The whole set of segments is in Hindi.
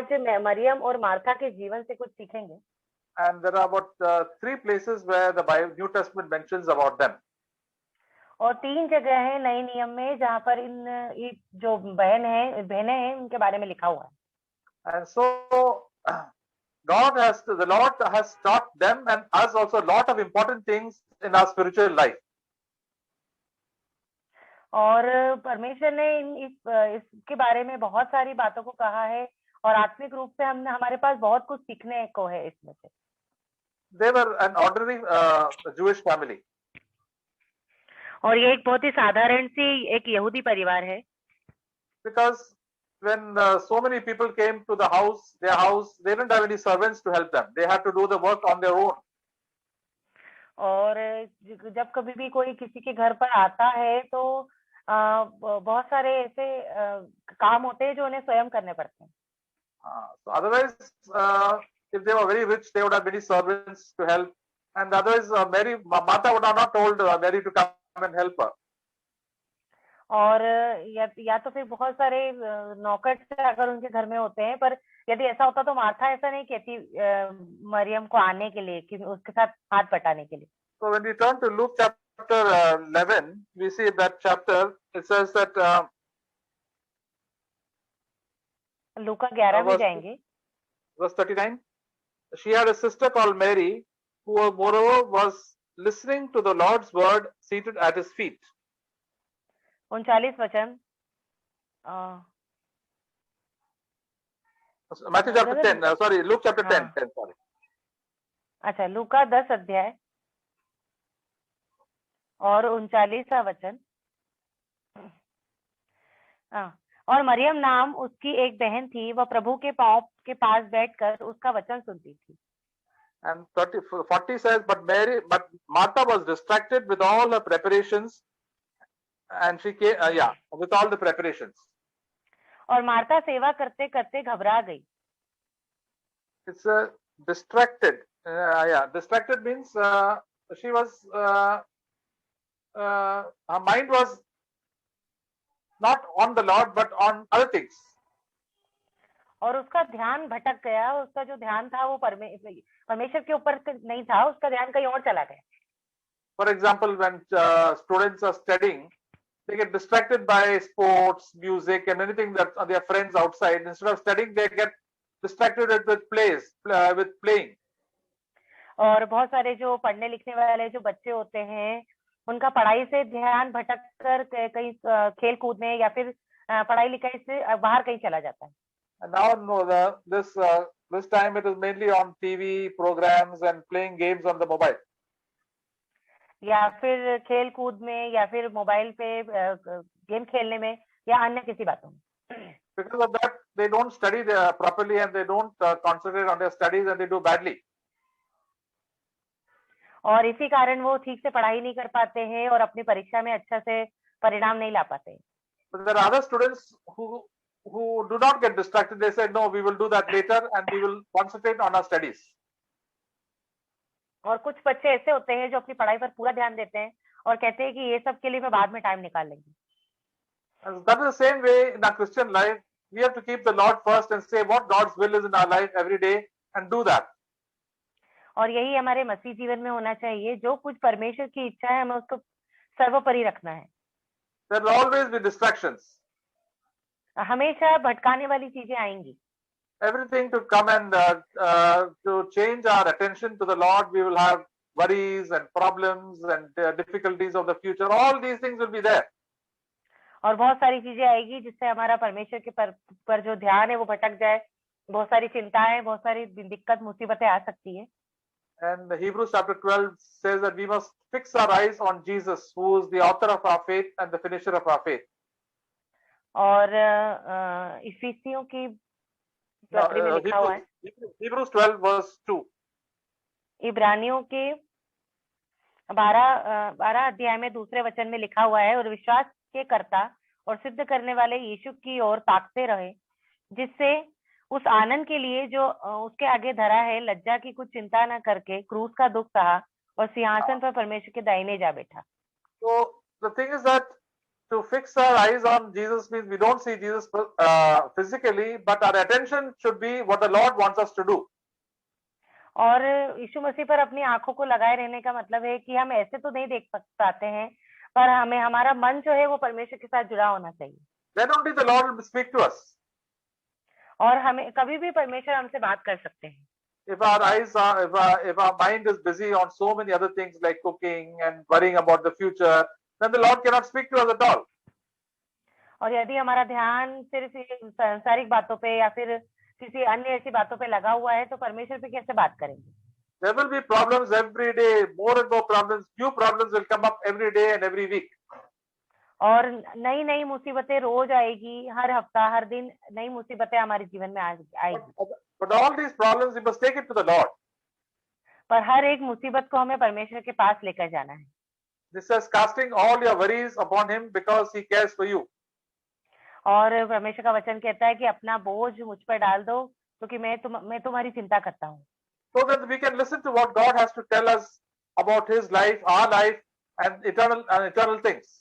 आज मरियम और मार्था के जीवन से कुछ सीखेंगे। And there are about 3 places where the New Testament mentions about them. और 3 जगह है नए नियम में जहाँ पर इन जो बहनें हैं उनके बारे में लिखा हुआ है। And so the Lord has taught them and us also a lot of important things in our spiritual life. और परमेश्वर ने इसके बारे में बहुत सारी बातों को कहा है और आत्मिक रूप से हमारे पास बहुत कुछ सीखने को है इसमें से। They were an ordinary Jewish family. और ये एक बहुत ही साधारण सी एक यहूदी परिवार है। Because when so many people came to their house, they didn't have any servants to help them. They had to do the work on their own. और जब कभी भी कोई किसी के घर पर आता है तो बहुत सारे ऐसे काम होते हैं जो उन्हें स्वयं करने पड़ते हैं। So otherwise, if they were very rich, they would have many servants to help. And otherwise, Martha would have not told Mary to come and help her. और या तो फिर बहुत सारे नौकर अगर उनके घर में होते हैं, पर यदि ऐसा होता तो मार्था ऐसा नहीं कहती मरियम को आने के लिए कि उसके साथ हाथ बटाने के लिए। So when we turn to Luke chapter 11, we see that chapter, it says that लूका 11 में जाएंगे। Verse 39. She had a sister called Mary, who moreover was listening to the Lord's word seated at his feet. 39 वचन। Matthew chapter 10, Luke chapter 10, sorry. अच्छा, लूका 10 अध्याय और 39वां वचन। और मरियम नाम उसकी एक बहन थी, वह प्रभु के पांव के पास बैठकर उसका वचन सुनती थी। And 40 says, but Martha was distracted with all her preparations, and she came, with all the preparations. और मार्था सेवा करते करते घबरा गई। It's distracted. Distracted means she was her mind was not on the Lord but on other things. और उसका ध्यान भटक गया, उसका जो ध्यान था वो परमेश्वर के ऊपर नहीं था, उसका ध्यान कहीं और चला गया। For example, when students are studying, they get distracted by sports, music, and anything that their friends outside. Instead of studying, they get distracted with playing. और बहुत सारे जो पढ़ने लिखने वाले जो बच्चे होते हैं, उनका पढ़ाई से ध्यान भटक कर कहीं खेल कूद में या फिर पढ़ाई लिखाई से बाहर कहीं चला जाता है। And now this time it is mainly on TV programs and playing games on the mobile. या फिर खेल कूद में या फिर मोबाइल पे गेम खेलने में या अन्य किसी बातों में। Because of that, they don't study properly and they don't concentrate on their studies and they do badly. और इसी कारण वो ठीक से पढ़ाई नहीं कर पाते हैं और अपनी परीक्षा में अच्छा से परिणाम नहीं ला पाते। But there are other students who do not get distracted. They say, no, we will do that later and we will concentrate on our studies. और कुछ बच्चे ऐसे होते हैं जो अपनी पढ़ाई पर पूरा ध्यान देते हैं और कहते हैं कि ये सब के लिए मैं बाद में टाइम निकाल लेंगे। And that is the same way in our Christian life. We have to keep the Lord first and say what God's will is in our life every day and do that. और यही हमारे मसीह जीवन में होना चाहिए, जो कुछ परमेश्वर की इच्छा है हमें उसको सर्वोपरि रखना है। There will always be distractions. हमेशा भटकाने वाली चीजें आएंगी। Everything to come and to change our attention to the Lord, we will have worries and problems and difficulties of the future. All these things will be there. और बहुत सारी चीजें आएगी जिससे हमारा परमेश्वर के पर जो ध्यान है वो भटक जाए। बहुत सारी चिंताएं, बहुत सारी दिक्कत मुसीबतें आ सकती है। And Hebrews chapter 12 says that we must fix our eyes on Jesus, who is the author of our faith and the finisher of our faith. और इफिसियों की पत्री में लिखा हुआ है, Hebrews 12 verse 2. इब्रानियों के 12 अध्याय में दूसरे वचन में लिखा हुआ है, और विश्वास के कर्ता और सिद्ध करने वाले यीशु की ओर ताकते रहे, जिससे उस आनंद के लिए जो उसके आगे धरा है, लज्जा की कुछ चिंता न करके क्रूस का दुख सहा और सिंहासन पर परमेश्वर के दाहिने जा बैठा। So the thing is that to fix our eyes on Jesus means we don't see Jesus physically, but our attention should be what the Lord wants us to do. और यीशु मसीह पर अपनी आंखों को लगाए रहने का मतलब है कि हम ऐसे तो नहीं देख पाते हैं, पर हमें हमारा मन जो है वो परमेश्वर के साथ जुड़ा होना चाहिए। Then only the Lord will speak to us. और हमें कभी भी परमेश्वर हमसे बात कर सकते हैं। If our eyes are, if our mind is busy on so many other things like cooking and worrying about the future, then the Lord cannot speak to us at all. और यदि हमारा ध्यान सिर्फ ये सांसारिक बातों पे या फिर किसी अन्य ऐसी बातों पे लगा हुआ है तो परमेश्वर पे कैसे बात करेंगे? There will be problems every day, more and more problems. New problems will come up every day and every week. और नई नई मुसीबतें रोज आएगी, हर हफ्ता हर दिन नई मुसीबतें हमारे जीवन में आएगी। But all these problems, we must take it to the Lord. पर हर एक मुसीबत को हमें परमेश्वर के पास लेकर जाना है। This is casting all your worries upon Him because He cares for you. और परमेश्वर का वचन कहता है कि अपना बोझ मुझ पर डाल दो क्योंकि मैं तुम्हारी चिंता करता हूँ। So that we can listen to what God has to tell us about His life, our life, and eternal things.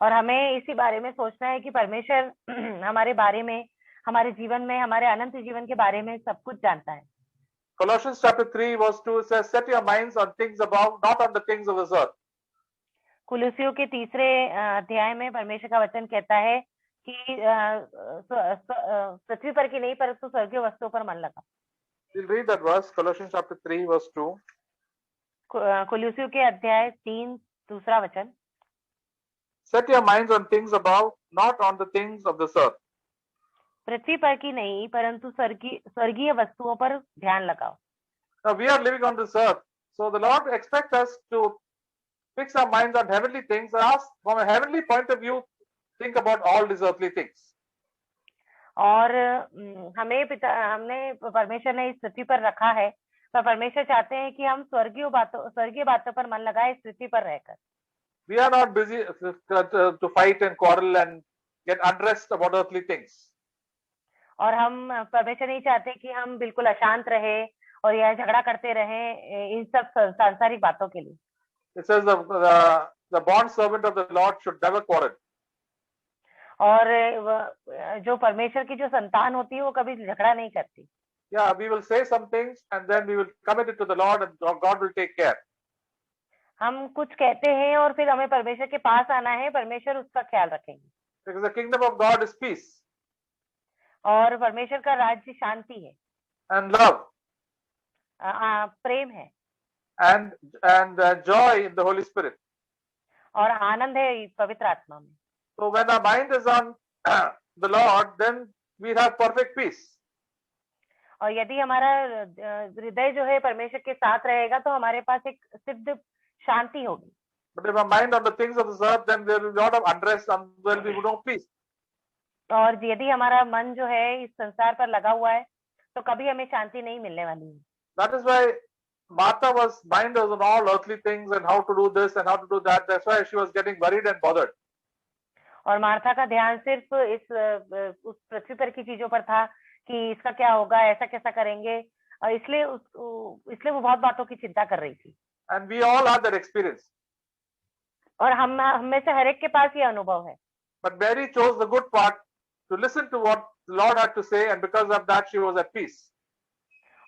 और हमें इसी बारे में सोचना है कि परमेश्वर हमारे बारे में, हमारे जीवन में, हमारे अनंत जीवन के बारे में सब कुछ जानता है। Colossians chapter 3 verse 2 says, "Set your minds on things above, not on the things of this earth." कुलुस्सियों के तीसरे अध्याय में परमेश्वर का वचन कहता है कि पृथ्वी पर की नहीं परंतु स्वर्गीय वस्तुओं पर मन लगा। We'll read that verse, Colossians chapter 3 verse 2. कुलुस्सियों के अध्याय 3 दूसरा वचन। Set your minds on things above, not on the things of this earth. पृथ्वी पर की नहीं परंतु स्वर्गीय वस्तुओं पर ध्यान लगाओ। Now we are living on this earth, so the Lord expects us to fix our minds on heavenly things and ask from a heavenly point of view, think about all these earthly things. और हमने परमेश्वर ने इस पृथ्वी पर रखा है, पर परमेश्वर चाहते हैं कि हम स्वर्गीय बातों पर मन लगाए इस पृथ्वी पर रहकर। We are not busy to fight and quarrel and get unrest about earthly things. और हम परमेश्वर नहीं चाहते कि हम बिल्कुल अशांत रहे और यह झगड़ा करते रहे इन सब सांसारिक बातों के लिए। It says the bond servant of the Lord should never quarrel. और जो परमेश्वर की जो संतान होती है वो कभी झगड़ा नहीं करती। Yeah, we will say some things and then we will commit it to the Lord and God will take care. हम कुछ कहते हैं और फिर हमें परमेश्वर के पास आना है, परमेश्वर उसका ख्याल रखेंगे। Because the kingdom of God is peace. और परमेश्वर का राज्य शांति है। And love. प्रेम है। And joy in the Holy Spirit. और आनंद है पवित्र आत्मा में। So when our mind is on the Lord, then we have perfect peace. और यदि हमारा हृदय जो है परमेश्वर के साथ रहेगा तो हमारे पास एक सिद्ध शांति होगी। But if our mind on the things of this earth, then there will be a lot of unrest and there will be no peace. और यदि हमारा मन जो है इस संसार पर लगा हुआ है तो कभी हमें शांति नहीं मिलने वाली है। That is why Martha mind was on all earthly things and how to do this and how to do that. That's why she was getting worried and bothered. और मार्था का ध्यान सिर्फ उस पृथ्वी पर की चीजों पर था कि इसका क्या होगा, ऐसा कैसा करेंगे, और इसलिए वो बहुत बातों की चिंता कर रही थी। And we all have that experience. और हम में से हर एक के पास ये अनुभव है। But Mary chose the good part to listen to what the Lord had to say, and because of that she was at peace.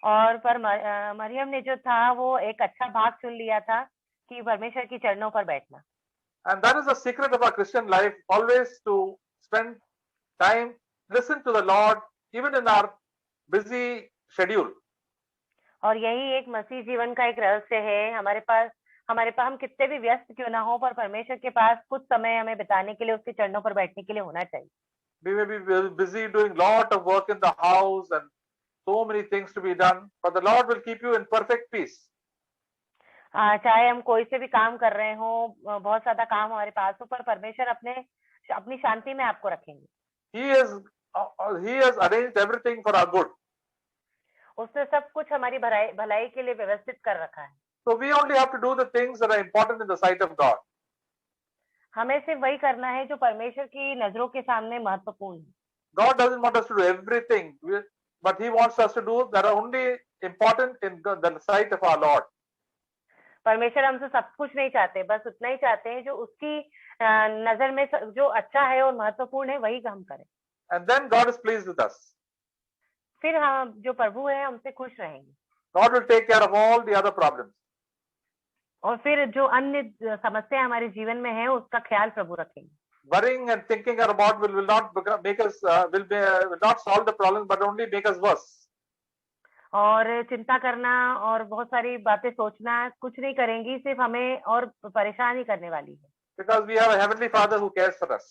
और पर मरियम ने जो था वो एक अच्छा भाग चुन लिया था कि परमेश्वर की चरणों पर बैठना। And that is the secret of our Christian life, always to spend time, listen to the Lord, even in our busy schedule. और यही एक मसीह जीवन का एक रहस्य है। हमारे पास हम कितने भी व्यस्त क्यों ना हो, पर परमेश्वर के पास कुछ समय हमें बिताने के लिए, उसके चरणों पर बैठने के लिए होना चाहिए। We may be busy doing lot of work in the house and so many things to be done, but the Lord will keep you in perfect peace. चाहे हम कोई से भी काम कर रहे हो, बहुत ज्यादा काम हमारे पास हो, पर परमेश्वर अपनी शांति में आपको रखेंगे। He has arranged everything for our good. उसने सब कुछ हमारी भलाई के लिए व्यवस्थित कर रखा है। So we only have to do the things that are important in the sight of God. हमें सिर्फ वही करना है जो परमेश्वर की नजरों के सामने महत्वपूर्ण है। God doesn't want us to do everything, but He wants us to do that are only important in the sight of our Lord. परमेश्वर हमसे सब कुछ नहीं चाहते, बस उतना ही चाहते हैं जो उसकी नजर में जो अच्छा है और महत्वपूर्ण है वही हम करें, And then God is pleased with us. फिर हम जो प्रभु है हमसे खुश रहेंगे, God will take care of all the other problems. और फिर जो अन्य समस्या हमारे जीवन में है उसका ख्याल प्रभु रखेंगे। Worrying and thinking about will not make us will not solve the problem, but only make us worse. और चिंता करना और बहुत सारी बातें सोचना कुछ नहीं करेंगी, सिर्फ हमें और परेशान ही करने वाली है। Because we have a heavenly Father who cares for us.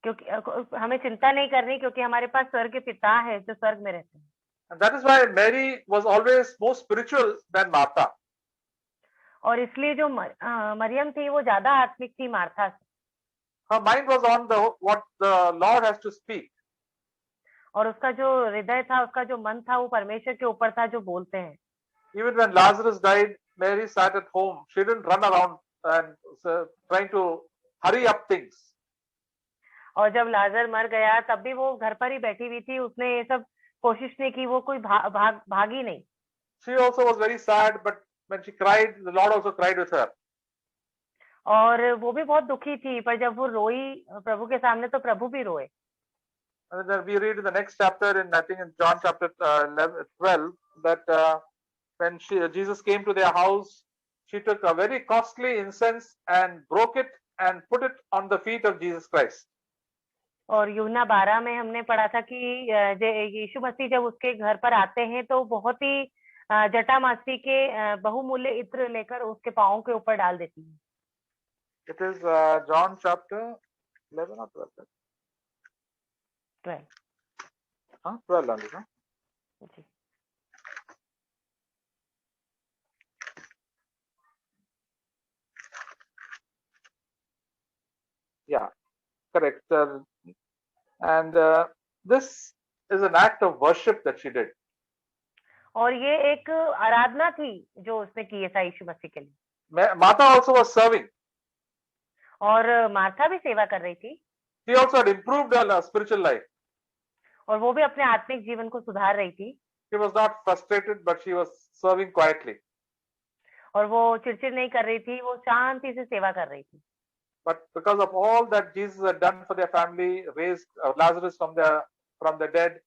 क्योंकि हमें चिंता नहीं करनी, क्योंकि हमारे पास स्वर्ग के पिता है जो स्वर्ग में रहते हैं। And that is why Mary was always more spiritual than Martha. और इसलिए जो मरियम थी वो ज्यादा आत्मिक थी मार्था से। Her mind was on what the Lord has to speak. और उसका जो हृदय था, उसका जो मन था, वो परमेश्वर के ऊपर था जो बोलते हैं। Even when Lazarus died, Mary sat at home. She didn't run around and trying to hurry up things. और जब लाजर मर गया तब भी वो घर पर ही बैठी हुई थी, उसने ये सब कोशिश नहीं की, वो कोई भागी नहीं। She also was very sad, but when she cried, the Lord also cried with her. और वो भी बहुत दुखी थी, पर जब वो रोई प्रभु के सामने तो प्रभु भी रोए। And then we read in the next chapter, I think in John chapter 12, that when Jesus came to their house, she took a very costly incense and broke it and put it on the feet of Jesus Christ. और यूहन्ना 12 में हमने पढ़ा था कि यीशु मसीह जब उसके घर पर आते हैं तो बहुत ही जटामासी के बहुमूल्य इत्र लेकर उसके पांवों के ऊपर डाल देती है। It is John chapter 11 or 12? 12. 12 only, no? Ji. Yeah, correct. And this is an act of worship that she did. और ये एक आराधना थी जो उसने की था यीशु मसीह के लिए। Martha also was serving. और मार्था भी सेवा कर रही थी। She also had improved her spiritual life. और वो भी अपने आत्मिक जीवन को सुधार रही थी। She was not frustrated, but she was serving quietly. और वो चिड़चिड़ नहीं कर रही थी, वो शांति से सेवा कर रही थी। But because of all that Jesus had done for their family, raised Lazarus from the dead,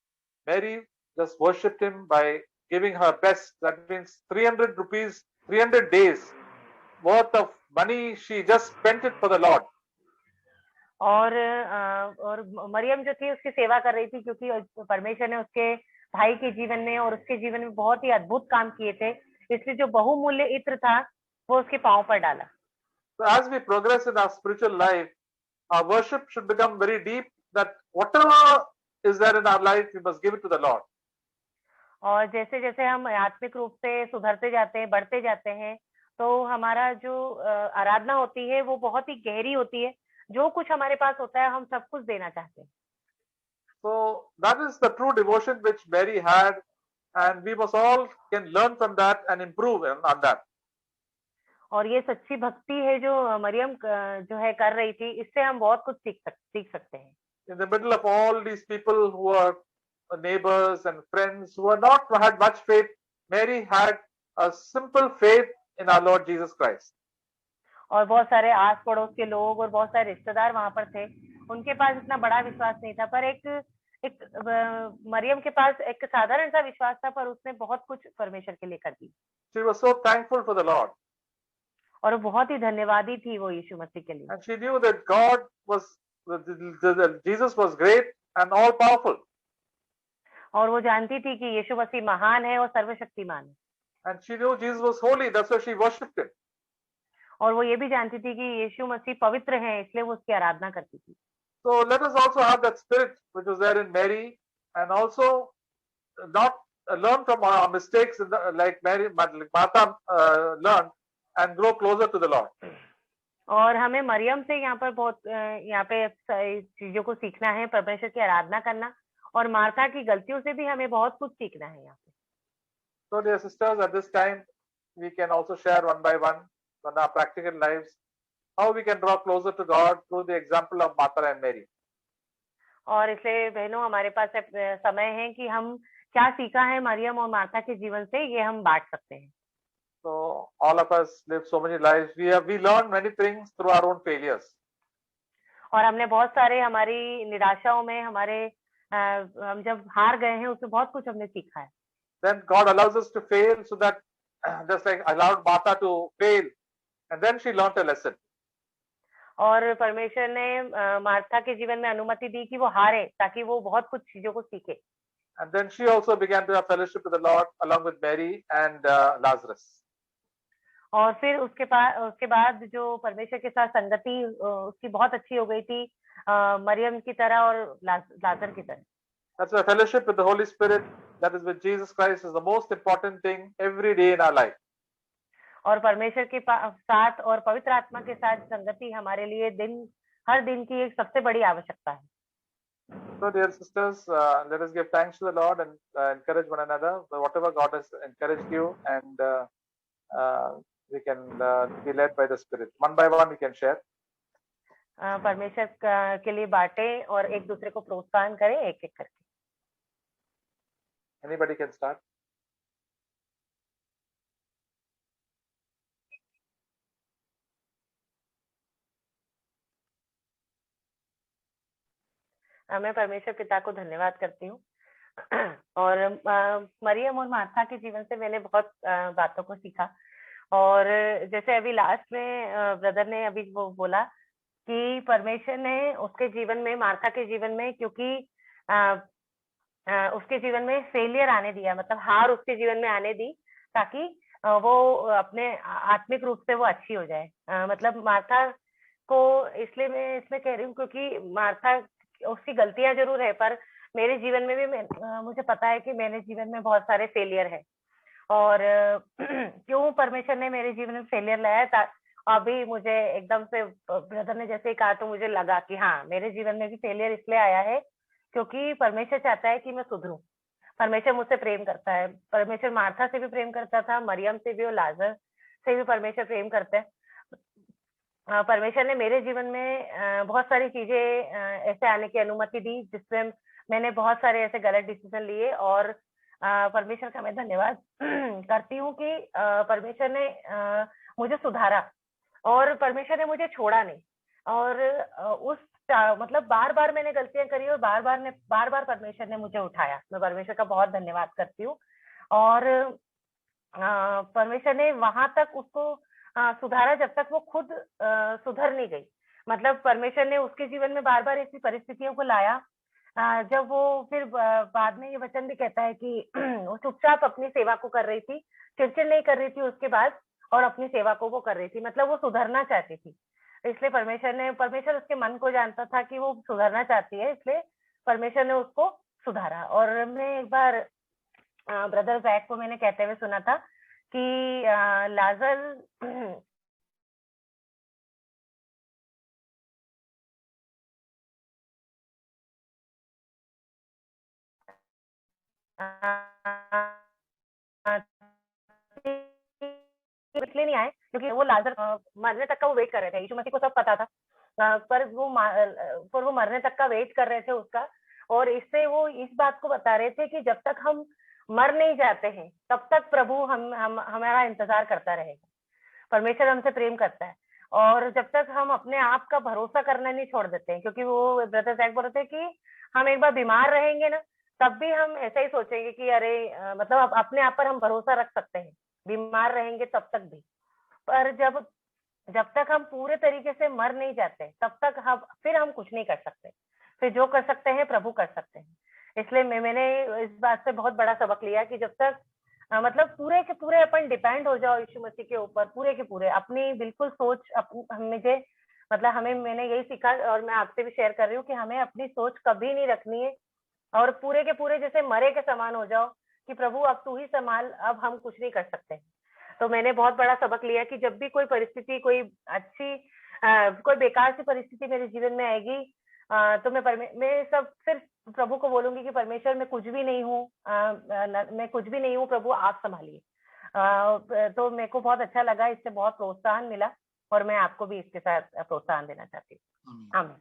Mary just worshipped him by giving her best. That means 300 rupees, 300 days worth of money. She just spent it for the Lord. और मरियम जो थी उसकी सेवा कर रही थी, क्योंकि परमेश्वर ने उसके भाई के जीवन में और उसके जीवन में बहुत ही अद्भुत काम किए थे, इसलिए जो बहुमूल्य इत्र था वो उसके पांव पर डाला। So as we progress in our spiritual life, our worship should become very deep, that whatever is there in our life, we must give it to the Lord. और जैसे जैसे हम आत्मिक रूप से सुधरते जाते हैं, बढ़ते जाते हैं, तो हमारा जो आराधना होती है वो बहुत ही गहरी होती है। जो कुछ हमारे पास होता है हम सब कुछ देना चाहते हैं। So that is the true devotion which Mary had, and we must all can learn from that and improve on that. और ये सच्ची भक्ति है जो मरियम जो है कर रही थी, इससे हम बहुत कुछ सीख सकते हैं। In the middle of all these people who are neighbors and friends who are not had much faith, Mary had a simple faith in our Lord Jesus Christ. और बहुत सारे आस पड़ोस के लोग और बहुत सारे रिश्तेदार वहां पर थे, उनके पास इतना बड़ा विश्वास नहीं था, पर एक मरियम के पास एक साधारण सा विश्वास था, पर उसने बहुत कुछ परमेश्वर के लिए कर दी। She was so thankful for the Lord. और वो बहुत ही धन्यवादी थी वो यीशु मसीह के लिए। And she knew that Jesus was great and all powerful. और वो जानती थी कि यीशु मसीह महान है और सर्वशक्तिमान है। And she knew Jesus was holy, that's why she worshipped him. और वो ये भी जानती थी कि यीशु मसीह पवित्र है, इसलिए वो उसकी आराधना करती थी। So let us also have that spirit which was there in Mary, and also not learn from our mistakes like Martha learned, and grow closer to the Lord. और हमें मरियम से यहाँ पे चीजों को सीखना है, परमेश्वर की आराधना करना, और मार्था की गलतियों से भी हमें बहुत कुछ सीखना है यहाँ पे। So dear sisters, at this time we can also share one by one on our practical lives how we can draw closer to God through the example of Martha and Mary. और इसलिए बहनों हमारे पास समय है कि हम क्या सीखा है मरियम और मार्था के जीवन से, ये हम बांट सकते हैं। So all of us live so many lives. We learn many things through our own failures. और हमने बहुत सारे हमारी निराशाओं में हम जब हार गए हैं उसमें बहुत कुछ हमने सीखा है। Then God allows us to fail so that just like allowed Martha to fail, and then she learned a lesson. और परमेश्वर ने मार्था के जीवन में अनुमति दी कि वो हारे ताकि वो बहुत कुछ चीजों को सीखे। And then she also began to have fellowship with the Lord along with Mary and Lazarus. और फिर उसके बाद जो परमेश्वर के साथ संगति उसकी बहुत अच्छी हो गई थी, मरियम की तरह और लाजर की तरह। That's why fellowship with the Holy Spirit, that is with Jesus Christ, is the most important thing every day in our life. और परमेश्वर के साथ और पवित्र आत्मा के साथ संगति हमारे लिए हर दिन की एक सबसे बड़ी आवश्यकता है। So, dear sisters, let us give thanks to the Lord and encourage one another. Whatever God has encouraged you, and we can be led by the Spirit. One by one, we can share. परमेश्वर के लिए बांटे और एक दूसरे को प्रोत्साहन करें एक एक करके। Anybody can start. मैं परमेश्वर पिता को धन्यवाद करती हूँ और मरियम और मार्था के जीवन से मैंने बहुत बातों को सीखा। और जैसे अभी लास्ट में ब्रदर ने अभी वो बोला कि परमेश्वर ने उसके जीवन में, मार्था के जीवन में, क्योंकि उसके जीवन में फेलियर आने दिया, मतलब हार उसके जीवन में आने दी ताकि वो अपने आत्मिक रूप से वो अच्छी हो जाए। मतलब मार्था को इसलिए मैं इसमें कह रही हूँ क्योंकि मार्था उसकी गलतियां जरूर है, पर मेरे जीवन में भी मुझे पता है कि मेरे जीवन में बहुत सारे फेलियर है। और क्यों परमेश्वर ने मेरे जीवन में फेलियर लाया, अभी मुझे एकदम से ब्रदर ने जैसे ही कहा तो मुझे लगा कि हाँ, मेरे जीवन में भी फेलियर इसलिए आया है क्योंकि परमेश्वर चाहता है कि मैं सुधरूं। परमेश्वर मुझसे प्रेम करता है। परमेश्वर मार्था से भी प्रेम करता था, मरियम से भी और लाजर से भी परमेश्वर प्रेम करता है। परमेश्वर ने मेरे जीवन में बहुत सारी चीजें ऐसे आने की अनुमति दी जिसमें मैंने बहुत सारे ऐसे गलत डिसीजन लिए, और परमेश्वर का मैं धन्यवाद करती हूँ कि परमेश्वर ने मुझे सुधारा और परमेश्वर ने मुझे छोड़ा नहीं। और उस मतलब बार बार मैंने गलतियां करी और बार बार परमेश्वर ने मुझे उठाया। मैं परमेश्वर का बहुत धन्यवाद करती हूँ। और परमेश्वर ने वहां तक उसको सुधारा जब तक वो खुद सुधर नहीं गई। मतलब परमेश्वर ने उसके जीवन में बार बार ऐसी परिस्थितियों को लाया जब वो फिर बाद में ये वचन भी कहता है कि वो चुपचाप अपनी सेवा को कर रही थी, चिड़चिड़ नहीं कर रही थी उसके बाद, और अपनी सेवा को वो कर रही थी। मतलब वो सुधरना चाहती थी, इसलिए परमेश्वर उसके मन को जानता था कि वो सुधरना चाहती है, इसलिए परमेश्वर ने उसको सुधारा। और मैं एक बार ब्रदर जैक को मैंने कहते हुए सुना था कि लाजर इसलिए नहीं आए क्योंकि वो लाजर मरने तक का वो वेट कर रहे थे। यीशु मसीह को सब पता था, पर वो मरने तक का वेट कर रहे थे उसका। और इससे वो इस बात को बता रहे थे कि जब तक हम मर नहीं जाते हैं तब तक प्रभु हमारा इंतजार करता रहेगा। परमेश्वर हमसे प्रेम करता है, और जब तक हम अपने आप का भरोसा करना नहीं छोड़ देते हैं, क्योंकि वो ब्रदर जैक बोल रहे थे कि हम एक बार बीमार रहेंगे ना, तब भी हम ऐसा ही सोचेंगे कि अरे मतलब अपने आप पर हम भरोसा रख सकते हैं, बीमार रहेंगे तब तक भी। पर जब तक हम पूरे तरीके से मर नहीं जाते तब तक हम कुछ नहीं कर सकते। फिर जो कर सकते हैं प्रभु कर सकते हैं। इसलिए मैंने इस बात से बहुत बड़ा सबक लिया कि जब तक मतलब पूरे के पूरे अपन डिपेंड हो जाओ यीशु मसीह के ऊपर, पूरे के पूरे अपनी बिल्कुल सोच मुझे मतलब मैंने यही सीखा, और मैं आपसे भी शेयर कर रही हूँ कि हमें अपनी सोच कभी नहीं रखनी है, और पूरे के पूरे जैसे मरे के समान हो जाओ कि प्रभु अब तू ही संभाल, अब हम कुछ नहीं कर सकते। तो मैंने बहुत बड़ा सबक लिया कि जब भी कोई परिस्थिति, कोई अच्छी कोई बेकार सी परिस्थिति मेरे जीवन में आएगी, तो मैं सब सिर्फ प्रभु को बोलूंगी कि परमेश्वर मैं कुछ भी नहीं हूँ, मैं कुछ भी नहीं हूँ, प्रभु आप संभालिए। तो मेरे को बहुत अच्छा लगा, इससे बहुत प्रोत्साहन मिला, और मैं आपको भी इसके साथ प्रोत्साहन देना चाहती हूँ। आमीन।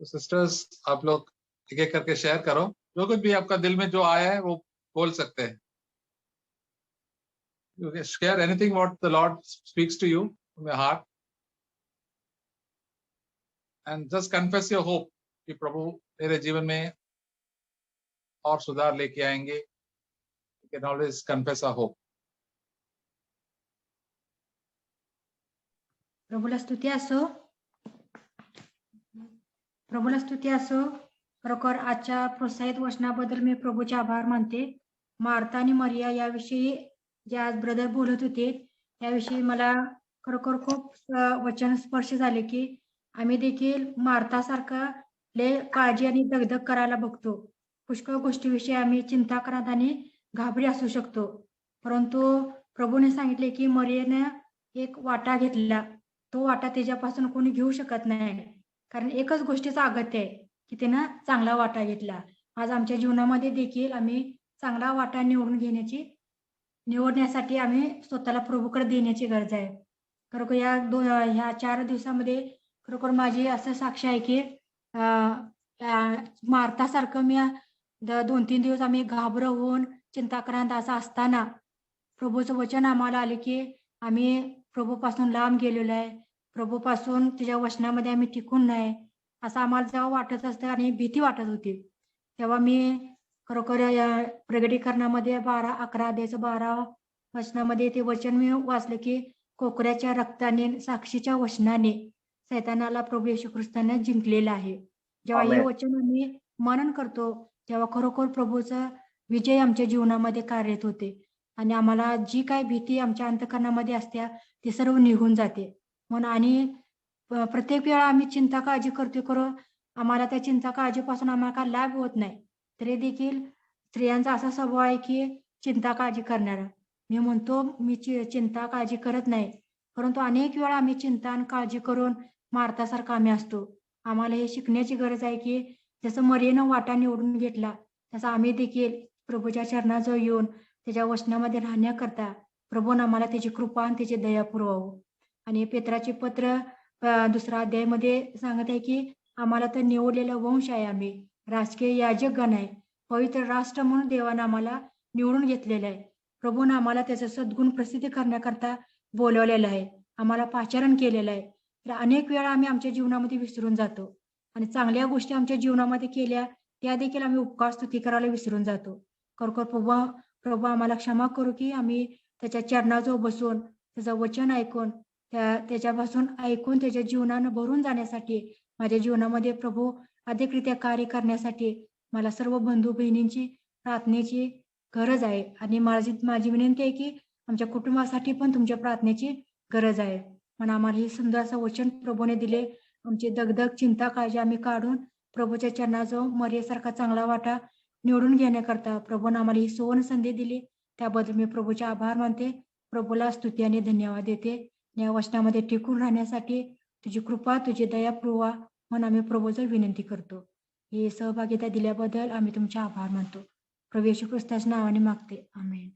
तो सिस्टर्स आप लोग एक एक करके शेयर करो, जो कुछ भी आपका दिल में जो आया है वो बोल सकते हैं. You can share anything what the Lord speaks to you from your heart, and just confess your hope कि प्रभु मेरे जीवन में और सुधार लेके आएंगे. You can always confess our hope. प्रभूला स्तुती असो. प्रभूला स्तुती असो. खरोखर आजच्या प्रोत्साहित वचनाबद्दल मी प्रभूचे आभार मानते. मार्था आणि मरिया याविषयी जे आज ब्रदर बोलत होते याविषयी मला खरोखर खूप वचन स्पर्श झाले की आम्ही देखील मार्थासारखा लय काळजी आणि दगदग करायला बघतो. पुष्कळ गोष्टीविषयी आम्ही चिंता करत आणि घाबरी असू शकतो. परंतु प्रभूने सांगितले की मरियेने एक वाटा घेतला. तो वाटा त्याच्यापासून कोणी घेऊ शकत नाही, कारण एकच गोष्टीचा अगत्य आहे की त्यानं चांगला वाटा घेतला. आज आमच्या जीवनामध्ये देखील आम्ही चांगला वाटा निवडण्यासाठी आम्ही स्वतःला प्रभूकडे देण्याची गरज आहे. खरोखर ह्या 4 दिवसामध्ये खरोखर माझी असं साक्ष आहे की मार्थासारखं मी 2-3 दिवस आम्ही घाबर होऊन चिंताक्रांत असं असताना प्रभूचं वचन आम्हाला आले की आम्ही प्रभूपासून लांब गेलेलो आहे, प्रभूपासून तिच्या वचनामध्ये आम्ही टिकून नाही असं आम्हाला जेव्हा वाटत असतं आणि भीती वाटत होती, तेव्हा मी खरोखर या प्रगटीकरणामध्ये 11 अध्यायाचं 12 वचनामध्ये ते वचन मी वाचलं की कोकऱ्याच्या रक्ताने साक्षीच्या वचनाने सैतानाला प्रभू येशू ख्रिस्ताने जिंकलेलं आहे. जेव्हा हे वचन आम्ही मनन करतो तेव्हा खरोखर प्रभूचा विजय आमच्या जीवनामध्ये कार्यरत होते आणि आम्हाला जी काय भीती आमच्या अंतःकरणामध्ये असत्या ती सर्व निघून जाते. म्हणून आणि प्रत्येक वेळा आम्ही चिंता काळजी करतो आम्हाला त्या चिंता काळजीपासून आम्हाला काय लाभ होत नाही, तरी देखील स्त्रियांचा असा स्वभाव आहे की चिंता काळजी करणारा. मी म्हणतो मी चिंता काळजी करत नाही, परंतु अनेक वेळा आम्ही चिंता आणि काळजी करून मार्थासारखा आम्ही असतो. आम्हाला हे शिकण्याची गरज आहे की जसं मरियेनं वाटा निवडून घेतला तसं आम्ही देखील प्रभूच्या चरणाजवळ येऊन त्याच्या वचनामध्ये राहण्याकरता प्रभूने आम्हाला त्याची कृपा आणि त्याची दया पुरवावं. आणि पेत्राचे पत्र 2 अध्यायामध्ये सांगत आहे की आम्हाला तर निवडलेला वंश आहे, आम्ही राजकीय याजक गण आहे, पवित्र राष्ट्र म्हणून देवानं आम्हाला निवडून घेतलेलं आहे. प्रभूने आम्हाला त्याचं सद्गुण प्रसिद्ध करण्याकरता बोलवलेलं आहे, आम्हाला पाचारण केलेलं आहे. तर अनेक वेळा आम्ही आमच्या जीवनामध्ये विसरून जातो आणि चांगल्या गोष्टी आमच्या जीवनामध्ये केल्या त्या देखील आम्ही उपकार स्तुती करायला विसरून जातो. खरोखर प्रभू आम्हाला क्षमा करू की आम्ही त्याच्या चरणाजवळ बसून त्याचं वचन ऐकून त्याच्यापासून ऐकून त्याच्या जीवनानं भरून जाण्यासाठी माझ्या जीवनामध्ये प्रभू अधिकरित्या कार्य करण्यासाठी मला सर्व बंधू बहिणींची प्रार्थनेची गरज आहे. आणि माझी विनंती आहे की आमच्या कुटुंबासाठी पण तुमच्या प्रार्थनेची गरज आहे. म्हणून आम्हाला हे सुंदर असं वचन प्रभूने दिले. आमची दगदग चिंता काळजी आम्ही काढून प्रभूच्या चरणाजवळ मरियेसारखा चांगला वाटा निवडून घेण्याकरता प्रभूने आम्हाला ही सुवर्ण संधी दिली. त्याबद्दल मी प्रभूचे आभार मानते. प्रभूला स्तुती आणि धन्यवाद देते. या वचनामध्ये टिकून राहण्यासाठी तुझी कृपा तुझी दया पुरवा म्हणून आम्ही प्रभूचं विनंती करतो. ही सहभागिता दिल्याबद्दल आम्ही तुमचे आभार मानतो. प्रभू येशू ख्रिस्ताच्या नावाने मागते, आमेन.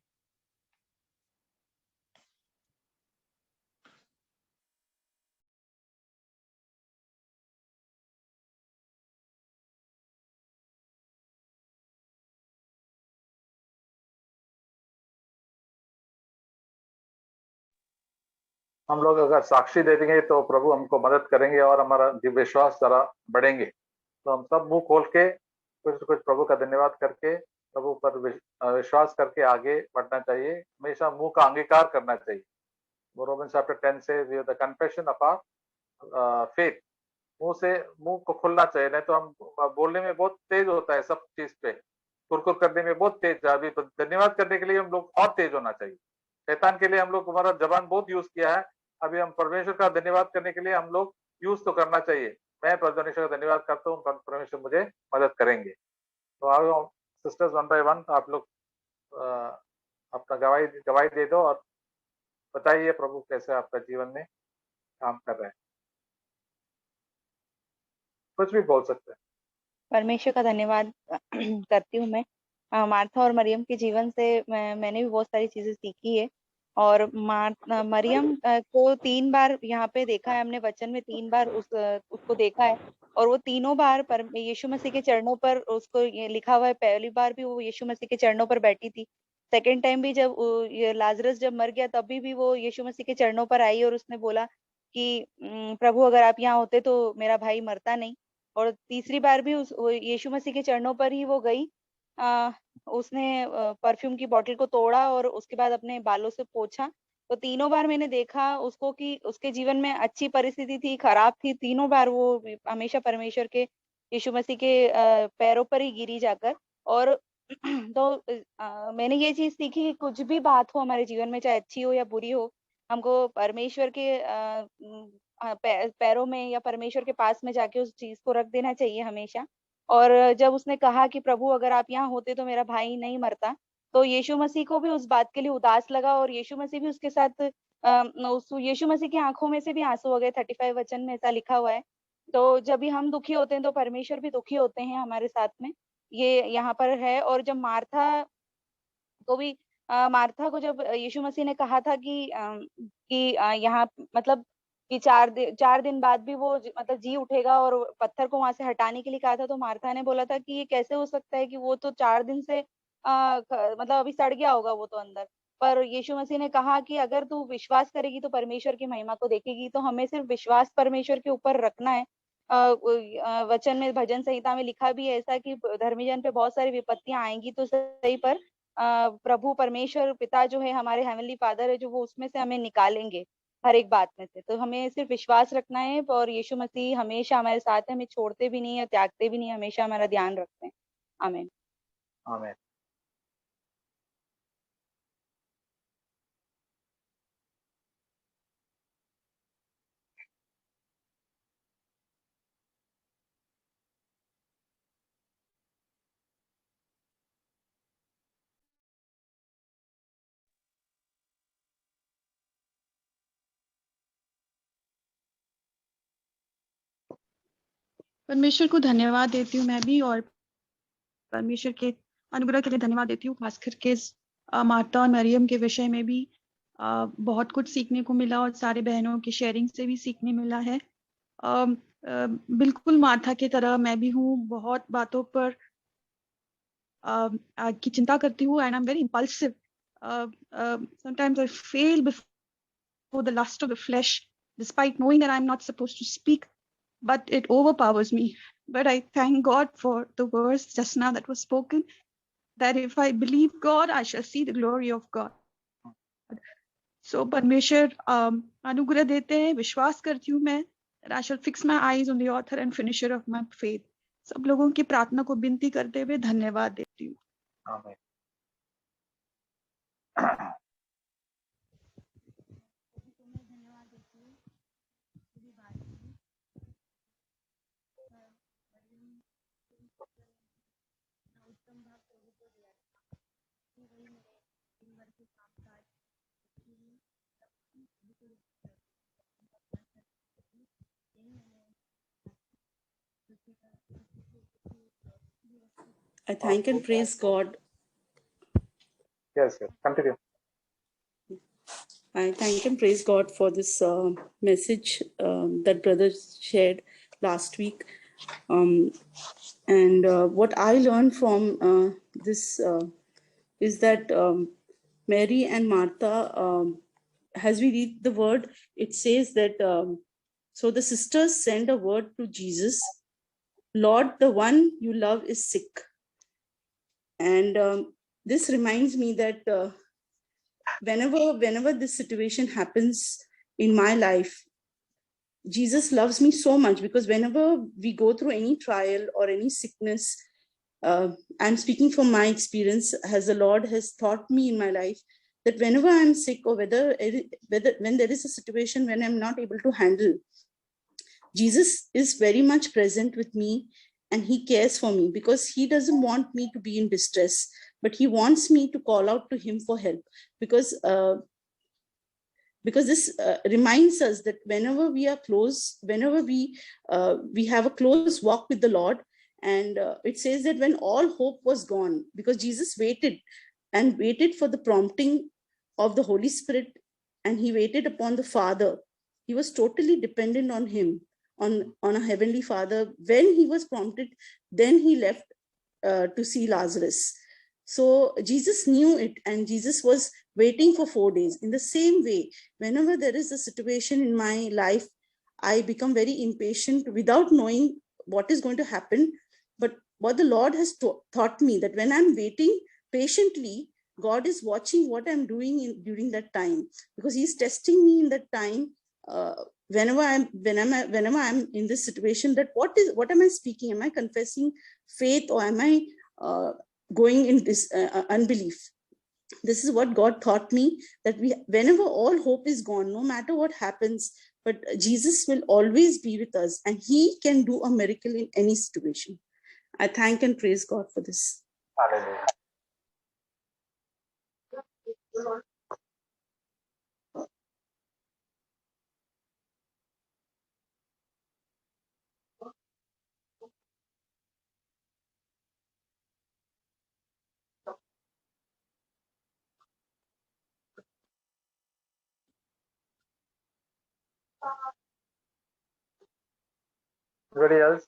हम लोग अगर साक्षी दे देंगे तो प्रभु हमको मदद करेंगे और हमारा विश्वास जरा बढ़ेंगे. तो हम सब मुंह खोल के कुछ प्रभु का धन्यवाद करके प्रभु पर विश्वास करके आगे बढ़ना चाहिए. हमेशा मुंह का अंगीकार करना चाहिए. रोमन्स चैप्टर 10 से the confession of our faith. मुंह को खोलना चाहिए, नहीं तो हम बोलने में बहुत तेज होता है सब चीज पे, कुरकुर करने में बहुत तेज. अभी तो धन्यवाद करने के लिए हम लोग और तेज होना चाहिए. शैतान के लिए हम लोग हमारा जबान बहुत यूज किया है. अभी हम परमेश्वर का धन्यवाद करने के लिए हम लोग यूज तो करना चाहिए. मैं परमेश्वर का धन्यवाद करता हूँ, परमेश्वर मुझे मदद करेंगे. तो आओ सिस्टर्स वन बाय वन आप लोग अपना गवाही दे दो और बताइए प्रभु कैसे आपका जीवन में काम कर रहे हैं. कुछ भी बोल सकते हैं. परमेश्वर का धन्यवाद करती हूँ मैं मार्था और मरियम के जीवन से मैंने भी बहुत सारी चीजें सीखी है। और मरियम को 3 बार यहाँ पे देखा है हमने, वचन में 3 बार उसको देखा है, और वो तीनों बार यीशु मसीह के चरणों पर, उसको ये लिखा हुआ है, पहली बार भी वो यीशु मसीह के चरणों पर बैठी थी, सेकेंड टाइम भी जब लाजरस जब मर गया तभी भी वो यीशु मसीह के चरणों पर आई और उसने बोला कि प्रभु अगर आप यहाँ होते तो मेरा भाई मरता नहीं। और तीसरी बार भी यीशु मसीह के चरणों पर ही वो गई, उसने परफ्यूम की बोतल को तोड़ा और उसके बाद अपने बालों से पोंछा। तो तीनों बार मैंने देखा उसको कि उसके जीवन में अच्छी परिस्थिति थी, खराब थी, तीनों बार वो हमेशा परमेश्वर के, यीशु मसीह के पैरों पर ही गिरी जाकर। और तो मैंने ये चीज सीखी कि कुछ भी बात हो हमारे जीवन में, चाहे अच्छी हो या बुरी हो, हमको परमेश्वर के पैरों में या परमेश्वर के पास में जाके उस चीज को रख देना चाहिए हमेशा। और जब उसने कहा कि प्रभु अगर आप यहाँ होते तो मेरा भाई नहीं मरता, तो यीशु मसीह को भी उस बात के लिए उदास लगा और यीशु मसीह भी उसके साथ, यीशु मसीह की आंखों में से भी आंसू हो गए। 35 वचन में ऐसा लिखा हुआ है। तो जब भी हम दुखी होते हैं तो परमेश्वर भी दुखी होते हैं हमारे साथ में, ये यहाँ पर है। और जब मार्था को भी, मार्था को जब यीशु मसीह ने कहा था कि यहाँ मतलब कि 4 दिन बाद भी वो मतलब जी उठेगा, और पत्थर को वहां से हटाने के लिए कहा था, तो मार्था ने बोला था कि ये कैसे हो सकता है कि वो तो 4 दिन से मतलब अभी सड़ गया होगा वो तो अंदर। पर यीशु मसीह ने कहा कि अगर तू विश्वास करेगी तो परमेश्वर की महिमा को देखेगी। तो हमें सिर्फ विश्वास परमेश्वर के ऊपर रखना है। वचन में, भजन संहिता में लिखा भी है ऐसा कि धर्मी जन पे बहुत सारी विपत्तियां आएंगी तो सही, पर प्रभु परमेश्वर पिता जो है, हमारे हेवनली फादर है, जो वो उसमें से हमें निकालेंगे हर एक बात में से। तो हमें सिर्फ विश्वास रखना है, और यीशु मसीह हमेशा हमारे साथ है, हमें छोड़ते भी नहीं है, त्यागते भी नहीं, हमेशा हमारा ध्यान रखते हैं। आमीन। आमीन। परमेश्वर को धन्यवाद देती हूँ मैं भी, और परमेश्वर के अनुग्रह के लिए धन्यवाद देती हूँ। खास करके मार्था और मरियम के विषय में भी बहुत कुछ सीखने को मिला, और सारे बहनों की शेयरिंग से भी सीखने मिला है। बिल्कुल मार्था की तरह मैं भी हूँ, बहुत बातों पर की चिंता करती हूँ, and I am very impulsive. Sometimes I fail before the lust of the flesh, despite knowing that I'm not supposed to speak, but it overpowers me. But I thank God for the verse just now that was spoken, that if I believe God, I shall see the glory of God. So परमेश्वर अनुग्रह देते हैं, विश्वास करती हूँ मैं, that I shall fix my eyes on the author and finisher of my faith. सब लोगों की प्रार्थना को विनती करते हुए धन्यवाद देती हूँ। आमीन। I thank and praise God. Yes, yes. Continue. I thank and praise God for this message that brother shared last week. And what I learned from this is that Mary and Martha, as we read the word, it says that, so the sisters send a word to Jesus, Lord, the one you love is sick. And this reminds me that whenever this situation happens in my life, Jesus loves me so much, because whenever we go through any trial or any sickness, I'm speaking from my experience, as the Lord has taught me in my life, that whenever I'm sick, or when there is a situation when I'm not able to handle, Jesus is very much present with me, and he cares for me, because he doesn't want me to be in distress, but he wants me to call out to him for help, because this reminds us that whenever we are close, whenever we have a close walk with the Lord, And it says that when all hope was gone, because Jesus waited and waited for the prompting of the Holy Spirit, and he waited upon the Father. He was totally dependent on him, on a heavenly Father. When he was prompted, then he left to see Lazarus. So Jesus knew it, and Jesus was waiting for 4 days. In the same way, whenever there is a situation in my life, I become very impatient without knowing what is going to happen. But what the Lord has taught me, that when I'm waiting patiently, God is watching what I'm doing during that time, because He's testing me in that time. Whenever I'm in this situation, that what am I speaking? Am I confessing faith, or am I going in this unbelief? This is what God taught me, that whenever all hope is gone, no matter what happens, but Jesus will always be with us, and He can do a miracle in any situation. I thank and praise God for this. Hallelujah. Anybody else?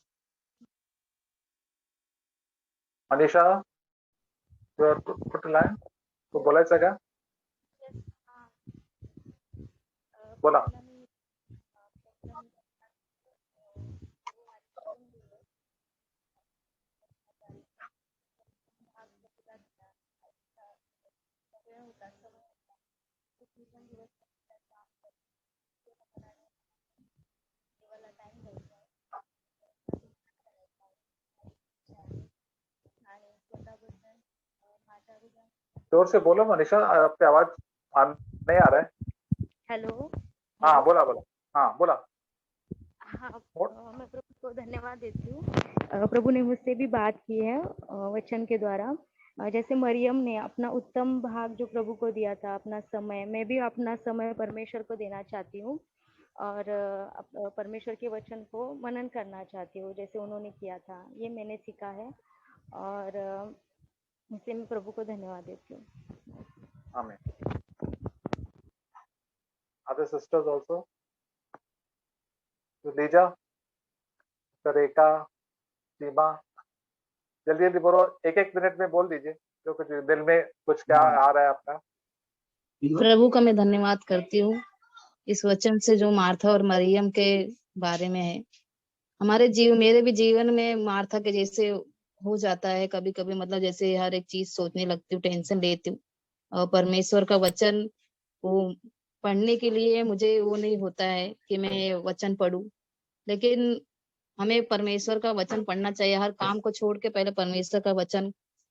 Anisha, you are put a line. तो बोलायचं का? बोला. जोर से बोलो मनीषा, आपकी आवाज नहीं आ रहा है. हेलो. हाँ बोला. हाँ बोला. हाँ, मैं प्रभु को धन्यवाद देती हूँ. प्रभु ने मुझसे भी बात की है वचन के द्वारा. जैसे मरियम ने अपना उत्तम भाग जो प्रभु को दिया था, अपना समय, मैं भी अपना समय परमेश्वर को देना चाहती हूँ और परमेश्वर के वचन को मनन करना चाहती हूँ जैसे उन्होंने किया था. ये मैंने सीखा है और इससे मैं प्रभु को धन्यवाद देती हूँ. आमीन. Other sisters also. लीजा, रेखा, सीमा, जल्दी बोलो. एक मिनट में बोल दीजिए जो कुछ दिल में कुछ क्या आ रहा है आपका. प्रभु का मैं धन्यवाद करती हूँ इस वचन से जो मार्था और मरियम के बारे में है. मेरे भी जीवन में मार्था के जैसे हो जाता है कभी कभी, मतलब जैसे हर एक चीज सोचने लगती हूँ, टेंशन लेती हूँ, और परमेश्वर का वचन वो पढ़ने के लिए मुझे वो नहीं होता है कि मैं वचन पढूं. लेकिन हमें परमेश्वर का वचन पढ़ना चाहिए. हर काम को छोड़ के पहले परमेश्वर का वचन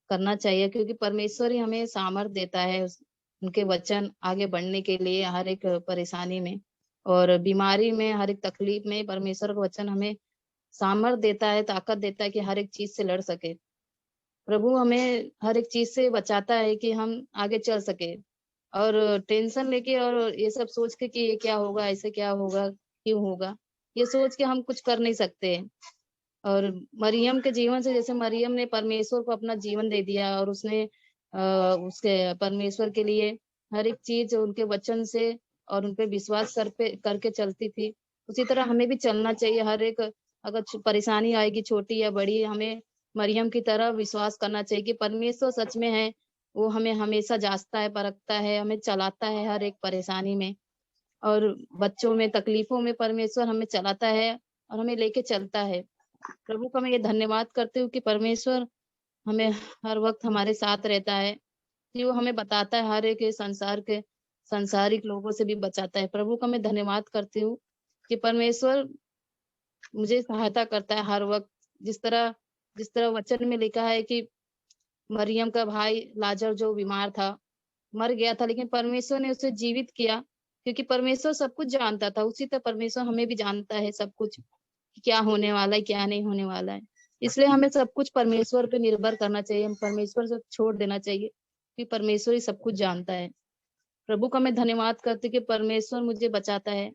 करना चाहिए, क्योंकि परमेश्वर ही हमें सामर्थ देता है उनके वचन आगे बढ़ने के लिए. हर एक परेशानी में और बीमारी में, हर एक तकलीफ में परमेश्वर का वचन हमें सामर्थ देता है, ताकत देता है कि हर एक चीज से लड़ सके. प्रभु हमें हर एक चीज से बचाता है कि हम आगे चल सके. और टेंशन लेके और ये सब सोच के कि ये क्या होगा, ऐसे क्या होगा, क्यों होगा, ये सोच के हम कुछ कर नहीं सकते. और मरियम के जीवन से, जैसे मरियम ने परमेश्वर को अपना जीवन दे दिया और उसने उसके परमेश्वर के लिए हर एक चीज उनके वचन से और उन पे विश्वास करके चलती थी, उसी तरह हमें भी चलना चाहिए. हर एक अगर परेशानी आएगी छोटी या बड़ी, हमें मरियम की तरह विश्वास करना चाहिए कि परमेश्वर सच में है. वो हमें हमेशा जांचता है, परखता है, हमें चलाता है हर एक परेशानी में, और बच्चों में, तकलीफों में परमेश्वर हमें चलाता है और हमें लेके चलता है. प्रभु का मैं ये धन्यवाद करती हूँ कि परमेश्वर हमें हर वक्त हमारे साथ रहता है, कि वो हमें बताता है, हर एक संसार के संसारिक लोगों से भी बचाता है. प्रभु का मैं धन्यवाद करती हूँ कि परमेश्वर मुझे सहायता करता है हर वक्त. जिस तरह वचन में लिखा है कि मरियम का भाई लाजर जो बीमार था, मर गया था, लेकिन परमेश्वर ने उसे जीवित किया, क्योंकि परमेश्वर सब कुछ जानता था. उसी तरह परमेश्वर हमें भी जानता है सब कुछ, क्या होने वाला है, क्या नहीं होने वाला है. इसलिए हमें सब कुछ परमेश्वर पे निर्भर करना चाहिए. हम परमेश्वर से छोड़ देना चाहिए, कि परमेश्वर ही सब कुछ जानता है. प्रभु का मैं धन्यवाद करती कि परमेश्वर मुझे बचाता है.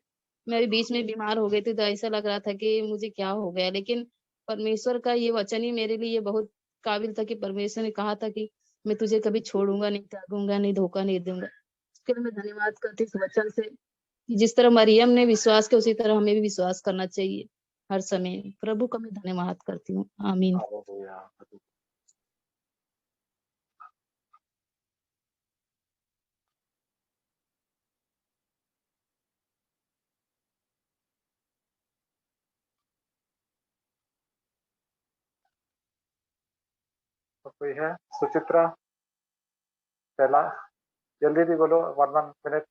मैं भी बीच में बीमार हो गई थी, तो ऐसा लग रहा था कि मुझे क्या हो गया, लेकिन परमेश्वर का ये वचन ही मेरे लिए बहुत काबिल था कि परमेश्वर ने कहा था कि मैं तुझे कभी छोड़ूंगा नहीं, त्यागूंगा नहीं, धोखा नहीं दूंगा। उसके लिए मैं धन्यवाद करती हूँ इस वचन से कि जिस तरह मरियम ने विश्वास किया उसी तरह हमें भी विश्वास करना चाहिए हर समय। प्रभु का मैं धन्यवाद करती हूँ। आमीन। Hallelujah. तो कोई है? सुचित्रा, पहला जल्दी भी बोलो, 1 मिनट।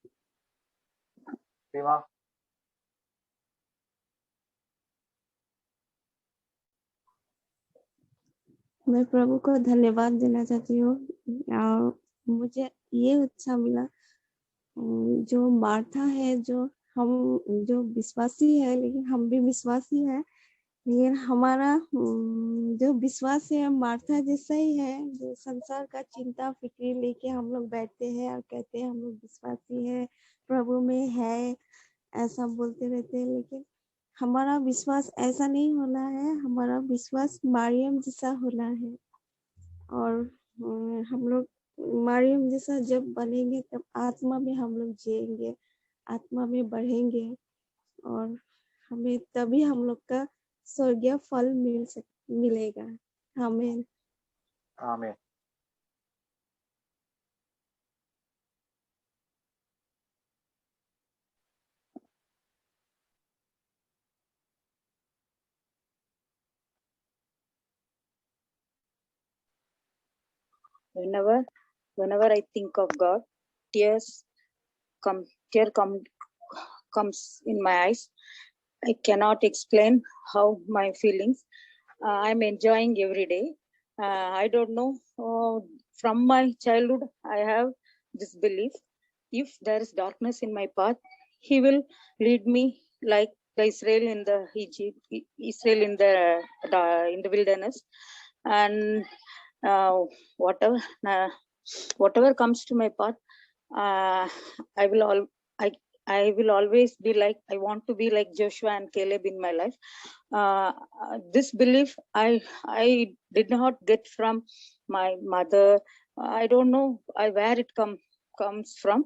सीमा, मैं प्रभु को धन्यवाद देना चाहती हूँ। मुझे ये अच्छा मिला, जो मार्था है, जो विश्वासी है, लेकिन हम भी विश्वासी हैं, लेकिन हमारा जो विश्वास है मार्था जैसा ही है, जो संसार का चिंता फिक्र लेके हम लोग बैठते हैं और कहते हैं हम लोग विश्वासी है, प्रभु में है, ऐसा बोलते रहते हैं। लेकिन हमारा विश्वास ऐसा नहीं होना है, हमारा विश्वास मरियम जैसा होना है। और हम लोग मरियम जैसा जब बनेंगे तब आत्मा में हम लोग जिएंगे, आत्मा में बढ़ेंगे, और हमें तभी हम लोग का स्वर्गीय फल मिलेगा। आमीन। आमीन। Whenever I think of God, tears comes in my eyes. I cannot explain how my feelings. I'm enjoying every day. I don't know. From my childhood, I have this belief: if there is darkness in my path, He will lead me like the Israel in the Israel in the wilderness, and whatever comes to my path, I will always be like, I want to be like Joshua and Caleb in my life. This belief I did not get from my mother. I don't know where it comes from.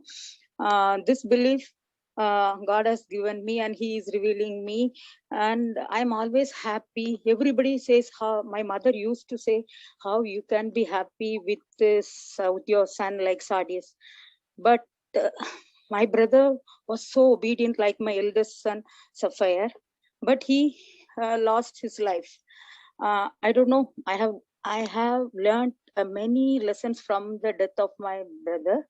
This belief God has given me, and He is revealing me, and I'm always happy. Everybody says, how my mother used to say, how you can be happy with your son like Sardius. But my brother was so obedient like my eldest son Sapphire, but he lost his life. I don't know. I have learned many lessons from the death of my brother,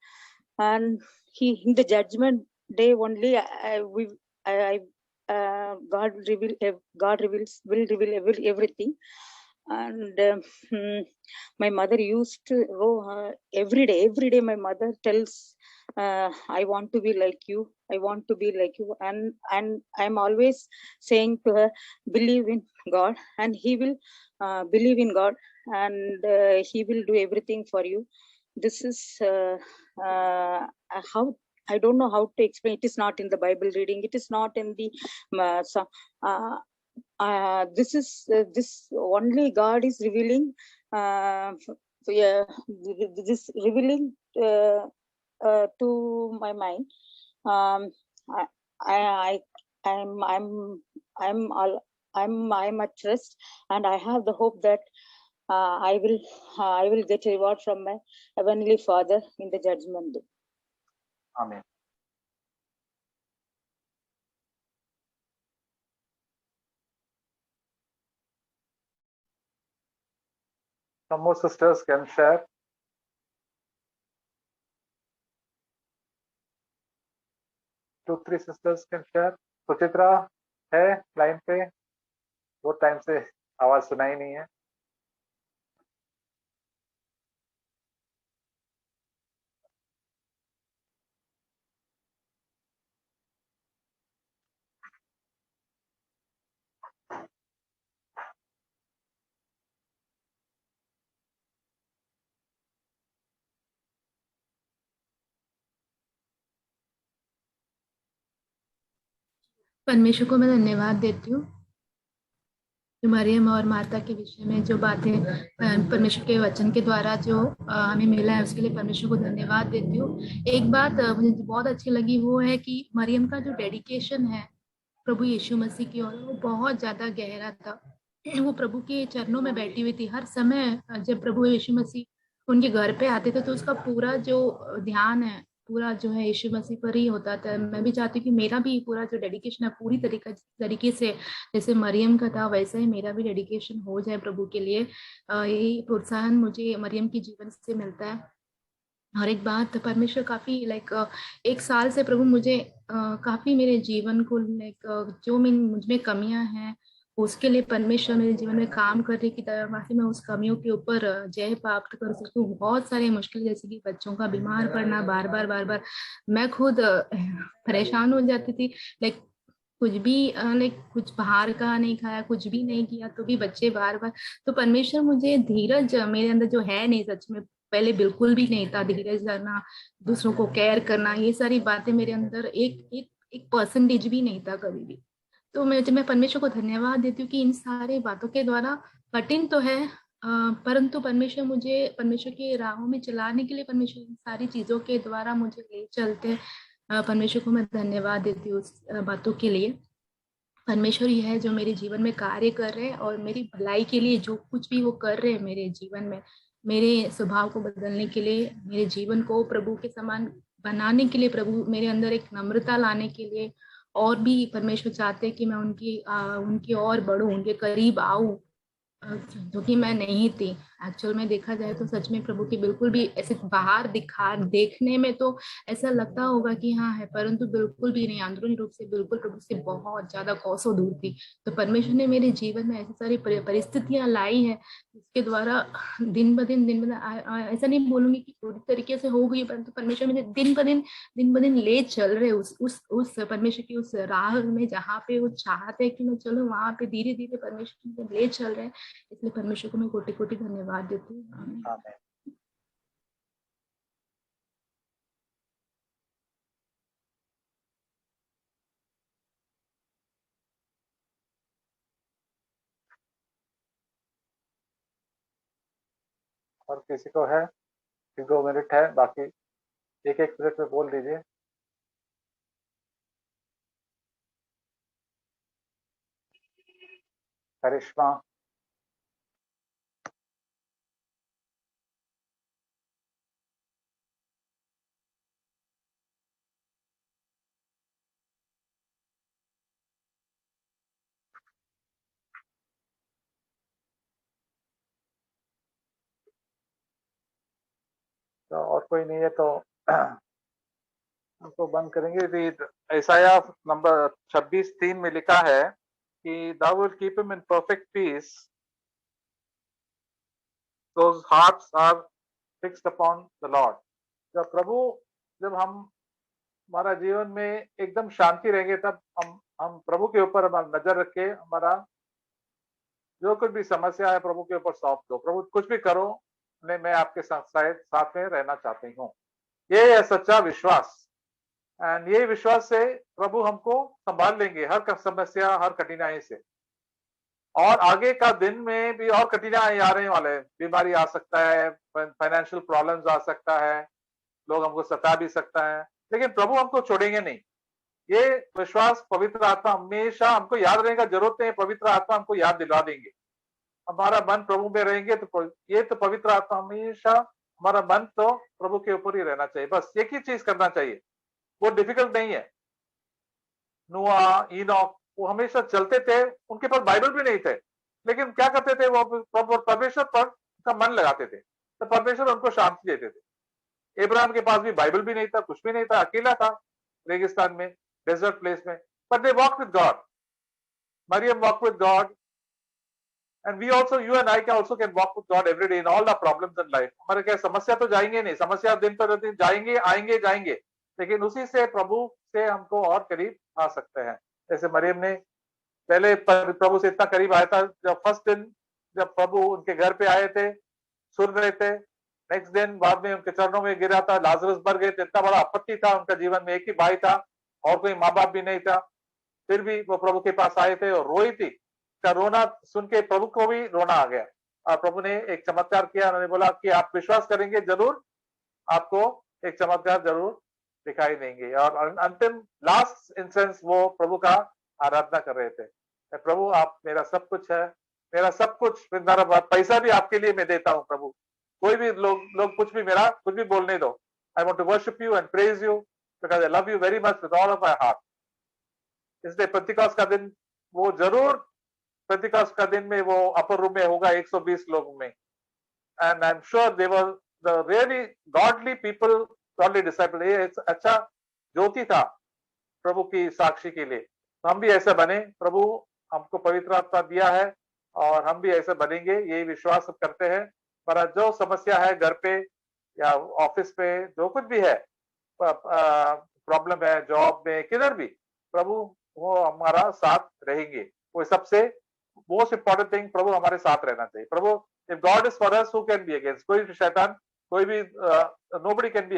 and he in the judgment day only God will reveal everything. And my mother used to go every day my mother tells, I want to be like you, I want to be like you, and I'm always saying to her, believe in God, and He will believe in God, and He will do everything for you. This is how, I don't know how to explain. It is not in the Bible reading, it is not in the this only God is revealing, this revealing to my mind. I'm at rest, and I have the hope that I will get a reward from my heavenly Father in the judgment day. Amen. Some more sisters can share. Two, three sisters can share. Suchitra है लाइन पे? बहुत टाइम से आवाज सुनाई नहीं है. परमेश्वर को मैं धन्यवाद देती हूँ मरियम और मार्था के विषय में जो बातें परमेश्वर के वचन के द्वारा जो हमें मिला है उसके लिए परमेश्वर को धन्यवाद देती हूँ। एक बात मुझे बहुत अच्छी लगी, वो है कि मरियम का जो डेडिकेशन है प्रभु यीशु मसीह की ओर, वो बहुत ज्यादा गहरा था। वो प्रभु के चरणों में बैठी हुई थी हर समय। जब प्रभु यीशु मसीह उनके घर पे आते थे तो उसका पूरा जो ध्यान है पूरा जो है यीशु मसीह पर ही होता था। मैं भी चाहती हूँ कि मेरा भी पूरा जो डेडिकेशन है पूरी तरीके से जैसे मरियम का था वैसा ही मेरा भी डेडिकेशन हो जाए प्रभु के लिए। यही प्रोत्साहन मुझे मरियम के जीवन से मिलता है। और एक बात, परमेश्वर काफी एक साल से प्रभु मुझे काफी मेरे जीवन को जो मुझ में कमियां हैं उसके लिए परमेश्वर मेरे जीवन में काम करने की तरह मैं उस कमियों के ऊपर जय प्राप्त कर सकती हूँ। बहुत सारे मुश्किल जैसे कि बच्चों का बीमार पड़ना बार बार मैं खुद परेशान हो जाती थी। कुछ भी कुछ बाहर का नहीं खाया, कुछ भी नहीं किया तो भी बच्चे बार बार। तो परमेश्वर मुझे धीरज मेरे अंदर जो है नहीं, सच में पहले बिल्कुल भी नहीं था, धीरज करना, दूसरों को केयर करना, ये सारी बातें मेरे अंदर एक परसेंटेज भी नहीं था कभी भी। तो मैं परमेश्वर को धन्यवाद देती हूँ कि इन सारी बातों के द्वारा, कठिन तो है परंतु परमेश्वर मुझे परमेश्वर के राहों में चलाने के लिए परमेश्वर इन सारी चीजों के द्वारा मुझे ले चलते। परमेश्वर को मैं धन्यवाद देती हूँ उस बातों के लिए। परमेश्वर ही है जो मेरे जीवन में कार्य कर रहे हैं और मेरी भलाई के लिए जो कुछ भी वो कर रहे हैं मेरे जीवन में, मेरे स्वभाव को बदलने के लिए, मेरे जीवन को प्रभु के समान बनाने के लिए, प्रभु मेरे अंदर एक नम्रता लाने के लिए। और भी परमेश्वर चाहते हैं कि मैं उनकी और बढ़ूं, उनके करीब आऊं, जो कि मैं नहीं थी। एक्चुअल में देखा जाए तो सच में प्रभु की बिल्कुल भी ऐसे बाहर देखने में तो ऐसा लगता होगा कि हाँ है, परंतु बिल्कुल भी नहीं, अंदरूनी रूप से बिल्कुल प्रभु से बहुत ज्यादा कोसों दूर थी। तो परमेश्वर ने मेरे जीवन में ऐसी सारी परिस्थितियां लाई है जिसके द्वारा दिन ब दिन ऐसा नहीं बोलूंगी कि पूरी तरीके से हो गई, परंतु परमेश्वर मुझे दिन ब दिन ले चल रहे उस परमेश्वर की उस राह में जहाँ पे वो चाहते हैं कि मैं चलूं, वहां पे धीरे धीरे परमेश्वर मुझे ले चल रहे हैं। इसलिए परमेश्वर को मैं कोटि कोटि धन्यवाद देती हूँ। आमीन। और किसी को है? 2 मिनट है, बाकी एक मिनट में बोल दीजिए। करिश्मा, तो और कोई नहीं है तो उसको बंद करेंगे। रीड ईसाया नंबर 26:3 में लिखा है कि thou will keep him in perfect peace those hearts are fixed upon the Lord। जब हमारा जीवन में एकदम शांति रहेंगे तब हम प्रभु के ऊपर हमारा नजर रख के हमारा जो कुछ भी समस्या है प्रभु के ऊपर सौंप दो। प्रभु कुछ भी करो, मैं आपके साथ में रहना चाहती हूँ। ये है सच्चा विश्वास। एंड ये विश्वास से प्रभु हमको संभाल लेंगे हर समस्या, हर कठिनाई से। और आगे का दिन में भी और कठिनाई आ रहे वाले, बीमारी आ सकता है, फाइनेंशियल प्रॉब्लम्स आ सकता है, लोग हमको सता भी सकता है, लेकिन प्रभु हमको छोड़ेंगे नहीं। ये विश्वास पवित्र आत्मा हमेशा हमको याद रहेगा। जरूरत है पवित्र आत्मा हमको याद दिला देंगे। हमारा मन प्रभु में रहेंगे तो ये तो पवित्र आत्मा हमेशा, हमारा मन तो प्रभु के ऊपर ही रहना चाहिए। बस एक ही चीज करना चाहिए, वो डिफिकल्ट नहीं है। नूह, इनोक, वो हमेशा चलते थे, उनके पास बाइबल भी नहीं थे, लेकिन क्या करते थे, वो परमेश्वर पर का मन लगाते थे, तो परमेश्वर उनको शांति देते थे। इब्राहिम के पास भी बाइबल भी नहीं था, कुछ भी नहीं था, अकेला था रेगिस्तान में, डेजर्ट प्लेस में, but they walk with God. Mariam walk with God, and we also, you and I can also can walk with God every day in all the problems in life। हमारे क्या समस्या तो जाएंगे नहीं, समस्या दिन पर दिन जाएंगे, आएंगे, लेकिन उसी से प्रभु से हमको और करीब आ सकते हैं। जैसे मरियम ने पहले प्रभु से इतना करीब आया था, जब फर्स्ट दिन जब प्रभु उनके घर पे आए थे, सुन रहे थे, नेक्स्ट दिन बाद में उनके चरणों में गिरा था, लाजरस मर गए थे, इतना बड़ा आपत्ति था उनका जीवन में, एक ही भाई था और कोई माँ बाप भी नहीं था, फिर भी वो प्रभु के पास आए थे और रोई थी। का रोना सुन के प्रभु को भी रोना आ गया, और प्रभु ने एक चमत्कार किया। उन्होंने बोला कि आप विश्वास करेंगे जरूर, आपको एक चमत्कार जरूर दिखाई देंगे। और अंतिम लास्ट इंस्टेंस वो प्रभु का आराधना कर रहे थे, प्रभु आप मेरा सब कुछ है, मेरा सब कुछ, मेरा पैसा भी आपके लिए मैं देता हूँ प्रभु, कोई भी लोग कुछ भी मेरा कुछ भी बोलने दो, I want to worship you and praise you because I love you very much with all of my heart. इसलिए पेंटिकॉस्ट का दिन वो जरूर, पेंटिकॉस्ट का दिन में वो अपर रूम में होगा 120 लोगों में, and I am sure they were the really godly people, godly disciple. ये अच्छा ज्योति था प्रभु की साक्षी के लिए। तो हम भी ऐसे बने, प्रभु हमको पवित्र आत्मा दिया है और हम भी ऐसे बनेंगे, यही विश्वास करते हैं। पर जो समस्या है घर पे या ऑफिस पे, जो कुछ भी है प्रॉब्लम है, जॉब में, किधर भी, प्रभु वो हमारा साथ रहेंगे। वो सबसे मोस्ट इंपॉर्टेंट थिंग, प्रभु हमारे साथ रहना चाहिए। प्रभु, if God is for us who can be against, कोई शैतान, कोई भी नोबडी कैन बी